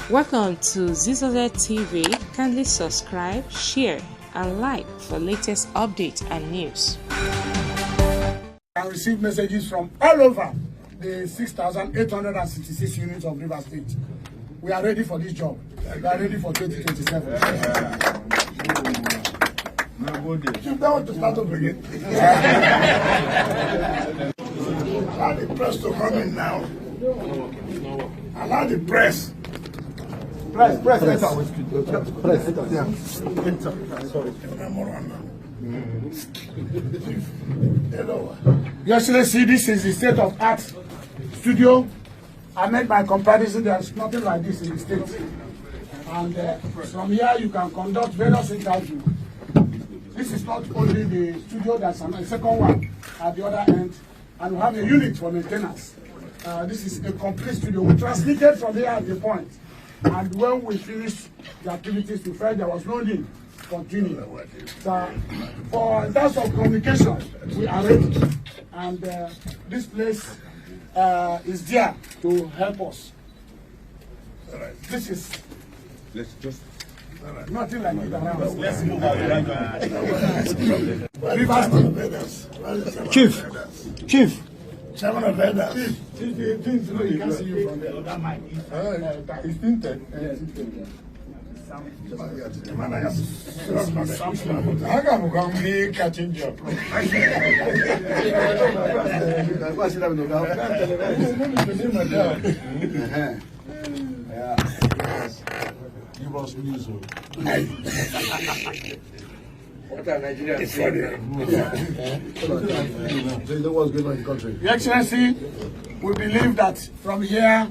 Welcome to ZZZ TV. Kindly subscribe, share, and like for latest updates and news. I receive messages from all over the 6,866 units of River State. We are ready for this job. We are ready for 2027. You don't want to start up again. Allow the press to come in now. Allow the press. Press. Yeah. Your Excellency, this is the state-of-art studio. I made my comparison. There's nothing like this in the state. And from here, you can conduct various interviews. This is not only the studio, there's a second one at the other end. And we have a unit for maintenance. This is a complete studio. We transmitted from here at the point. And when we finished the activities, we felt there was no need to continue. So, in terms of communication, we are ready. And this place is there to help us. This is nothing like it around. Let's move on. Chief. Chairman of Elders. You can see you from the other mic. It's tinted. How come we can't be catching job? Give us news. What are Nigerians saying? What's going on in the country? Your Excellency, we believe that from here